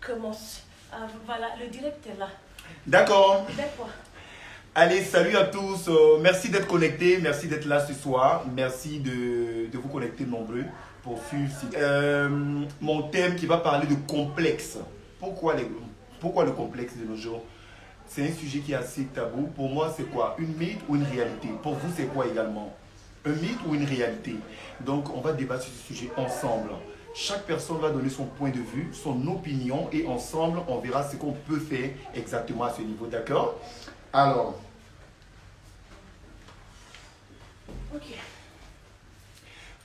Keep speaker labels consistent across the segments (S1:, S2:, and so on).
S1: Commence. Voilà, le direct est là.
S2: D'accord.
S1: D'accord.
S2: Allez, salut à tous. Merci d'être connectés. Merci d'être là ce soir. Merci de vous connecter nombreux pour suivre. Mon thème qui va parler de complexe. Pourquoi le complexe de nos jours? C'est un sujet qui est assez tabou. Pour moi, c'est quoi? Une mythe ou une réalité? Pour vous, c'est quoi également? Un mythe ou une réalité? Donc, on va débattre sur ce sujet ensemble. Chaque personne va donner son point de vue, son opinion, et ensemble, on verra ce qu'on peut faire exactement à ce niveau. D'accord? Alors,
S1: Ok.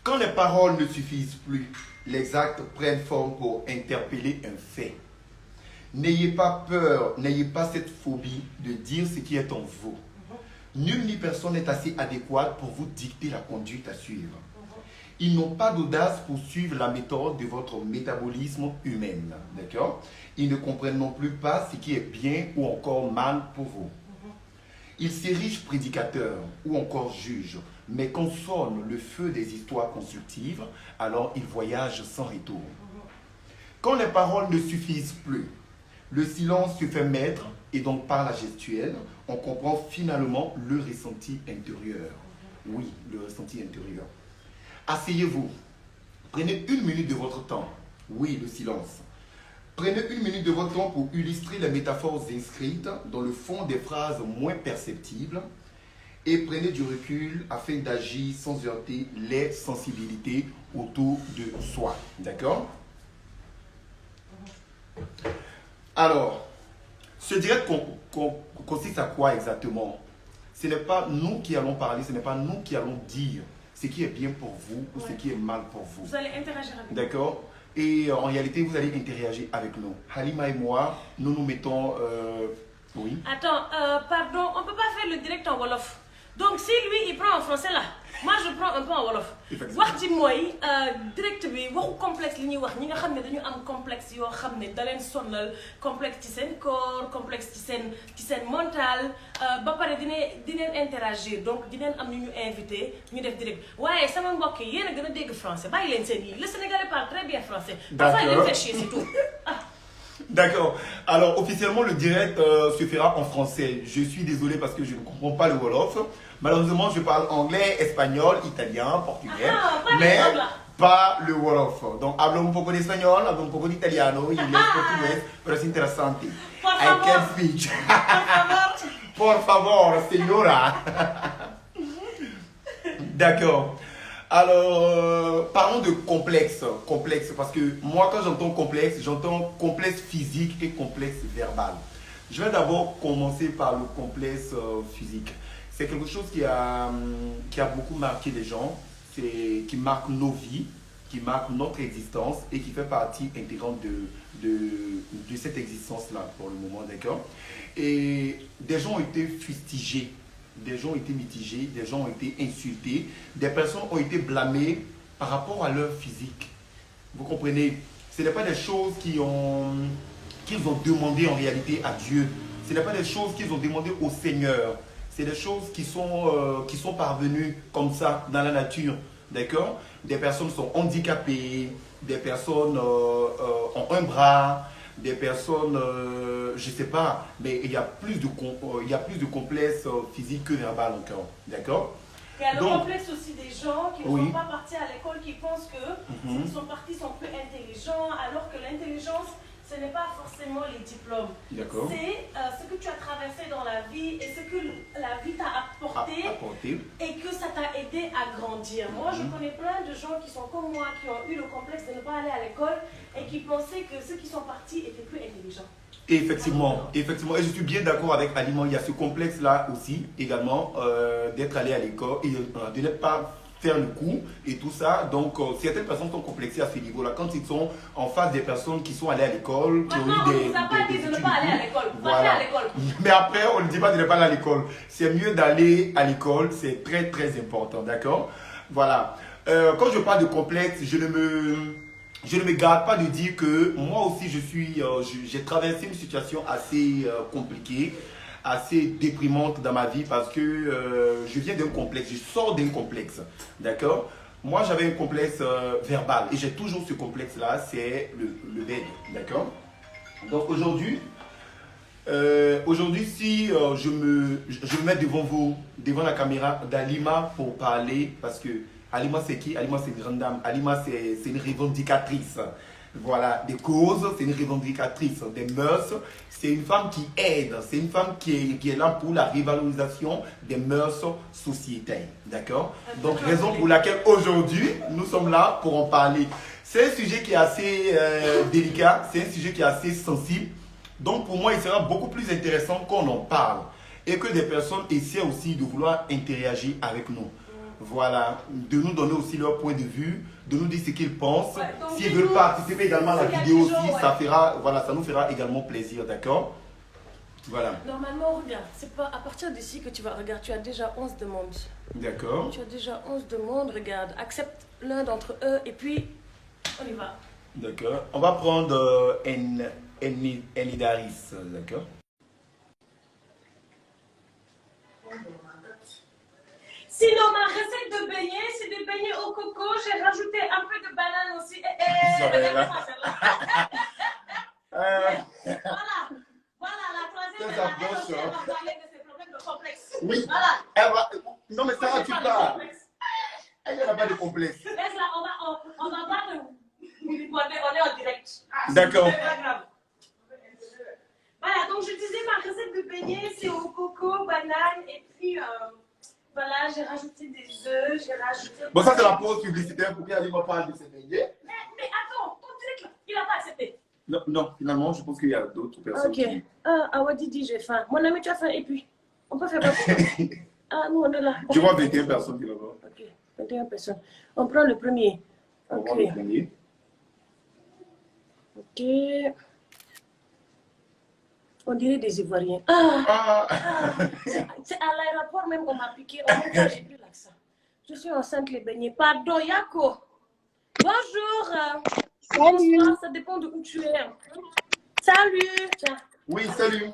S2: quand les paroles ne suffisent plus, les actes prennent forme pour interpeller un fait. N'ayez pas peur, n'ayez pas cette phobie de dire ce qui est en vous. Nul ni personne n'est assez adéquat pour vous dicter la conduite à suivre. Ils n'ont pas d'audace pour suivre la méthode de votre métabolisme humain. D'accord? Ils ne comprennent non plus pas ce qui est bien ou encore mal pour vous. Ils s'érigent prédicateurs ou encore juges, mais quand sonne le feu des histoires constructives, alors ils voyagent sans retour. Quand les paroles ne suffisent plus, le silence se fait maître et donc par la gestuelle, on comprend finalement le ressenti intérieur. Oui, le ressenti intérieur. Asseyez-vous. Prenez une minute de votre temps. Oui, le silence. Prenez une minute de votre temps pour illustrer les métaphores inscrites dans le fond des phrases moins perceptibles et prenez du recul afin d'agir sans heurter les sensibilités autour de soi. D'accord? Alors, ce direct consiste à quoi exactement? Ce n'est pas nous qui allons parler, ce n'est pas nous qui allons dire ce qui est bien pour vous ou ce qui est mal pour vous.
S1: Vous allez interagir avec nous.
S2: D'accord? Et en réalité, vous allez interagir avec nous. Halima et moi, nous nous mettons... oui.
S1: Attends, pardon, on ne peut pas faire le direct en Wolof. Donc si lui, il prend en français là, moi je prends un peu en Wolof. wax ci mooy direct bi waxu complexe li ñuy wax ñi nga xam ne dañu am complexe yoo xam ne da leen sonal complexe ci seen corps complexe ci seen mental ba pare dineen interagir donc dineen am ñu invité ñu def direct waaye sama mbokk yi yéen a gën a dégg français bàyyi leen seen yi le Sénégalais parle très bien français. Parfois il leen fait chier c'est tout.
S2: D'accord. Alors, officiellement, le direct se fera en français. Je suis désolé parce que je ne comprends pas le Wolof. Malheureusement, je parle anglais, espagnol, italien, portugais, mais pas le Wolof. Donc, hablo un poco de español, hablo un poco de italiano, inglés, portugués, pero es interesante. I can speak. Por favor, señora. D'accord. Alors, parlons de complexe. Complexe, parce que moi, quand j'entends complexe physique et complexe verbal. Je vais d'abord commencer par le complexe physique. C'est quelque chose qui a beaucoup marqué les gens, qui marque nos vies, qui marque notre existence et qui fait partie intégrante de cette existence-là pour le moment, d'accord? Et des gens ont été fustigés. Des gens ont été mitigés, des gens ont été insultés, des personnes ont été blâmées par rapport à leur physique. Vous comprenez? Ce n'est pas des choses qu'ils ont demandé en réalité à Dieu. Ce n'est pas des choses qu'ils ont demandé au Seigneur. C'est des choses qui sont parvenues comme ça dans la nature. D'accord? Des personnes sont handicapées, des personnes ont un bras, des personnes, je ne sais pas, mais il y a plus de complexes physiques que verbal encore. D'accord?
S1: Il y a le complexe aussi des gens qui ne
S2: oui.
S1: sont pas partis à l'école, qui pensent que ceux qui sont partis sont plus intelligents, alors que l'intelligence, ce n'est pas forcément les diplômes. C'est ce que tu as traversé dans la vie et ce que la vie t'a apporté et que ça t'a aidé à grandir. Moi, je connais plein de gens qui sont comme moi, qui ont eu le complexe de ne pas aller à l'école et qui pensaient que ceux qui sont partis étaient plus intelligents.
S2: Effectivement, effectivement. Et je suis bien d'accord avec Aliment. Il y a ce complexe-là aussi, également, d'être allé à l'école et de ne pas faire le coup et tout ça. Donc, certaines personnes sont complexées à ce niveau-là. Quand ils sont en face des personnes qui sont allées à l'école, qui ont eu des...
S1: on ne vous a pas dit de ne pas aller à l'école.
S2: Voilà. Mais après, on ne dit pas de ne pas aller à l'école. C'est mieux d'aller à l'école. C'est très, très important. D'accord? Voilà. Quand je parle de complexe, je ne me garde pas de dire que moi aussi, j'ai traversé une situation assez compliquée, assez déprimante dans ma vie parce que je viens d'un complexe, je sors d'un complexe, d'accord? moi j'avais un complexe verbal et j'ai toujours ce complexe-là, c'est le bed, d'accord? Donc aujourd'hui, si je me mets devant vous, devant la caméra d'Halima pour parler, parce que Halima c'est qui? Halima c'est une grande dame, Halima c'est une revendicatrice. Voilà, des causes, c'est une revendicatrice des mœurs, c'est une femme qui aide, c'est une femme qui est là pour la revalorisation des mœurs sociétaires, d'accord? Donc raison pour laquelle aujourd'hui, nous sommes là pour en parler. C'est un sujet qui est assez délicat, c'est un sujet qui est assez sensible, donc pour moi il sera beaucoup plus intéressant qu'on en parle et que des personnes essaient aussi de vouloir interagir avec nous. Voilà, de nous donner aussi leur point de vue, de nous dire ce qu'ils pensent.
S1: Ouais,
S2: s'ils veulent participer également à la vidéo aussi,
S1: ouais.
S2: ça nous fera également plaisir, d'accord? Voilà.
S1: Normalement, regarde, c'est pas à partir d'ici que tu vas regarder, tu as déjà 11 demandes.
S2: D'accord.
S1: Tu as déjà 11 demandes, regarde, accepte l'un d'entre eux et puis on y va.
S2: D'accord. On va prendre Enidaris, d'accord?
S1: Sinon, ma recette de beignets, c'est des beignets au coco. J'ai rajouté un peu de banane aussi. Regarde-moi celle-là. Voilà, la troisième, elle va parler de ses problèmes de complexe.
S2: Oui.
S1: Voilà.
S2: Non, mais ça, tu parles. Elle n'a pas de complexe.
S1: Laisse-la, on va voir on est en direct.
S2: D'accord.
S1: C'est pas grave. Voilà, donc je disais ma recette de beignets, c'est au coco, banane et puis... voilà, j'ai rajouté des œufs, j'ai rajouté...
S2: Bon, ça c'est la pause publicitaire pour qu'Alima parle de ses beignets.
S1: Mais attends, ton direct là, il n'a pas accepté.
S2: Non, finalement, je pense qu'il y a d'autres personnes.
S1: Ok. Awadidi, j'ai faim. Mon ami, tu as faim et puis on peut faire quoi? Nous on est là.
S2: Je vois 21 personnes qui là-bas.
S1: Ok, 21 personnes. On prend le premier.
S2: On
S1: Ok.
S2: prend le premier.
S1: Ok. On dirait des Ivoiriens. C'est à l'aéroport même qu'on m'a piqué. J'ai plus l'accent. Je suis enceinte les beignets. Pardon, Yako. Bonjour.
S3: Salut.
S1: Bonsoir, ça dépend de où tu es. Salut. Tiens.
S2: Oui, salut.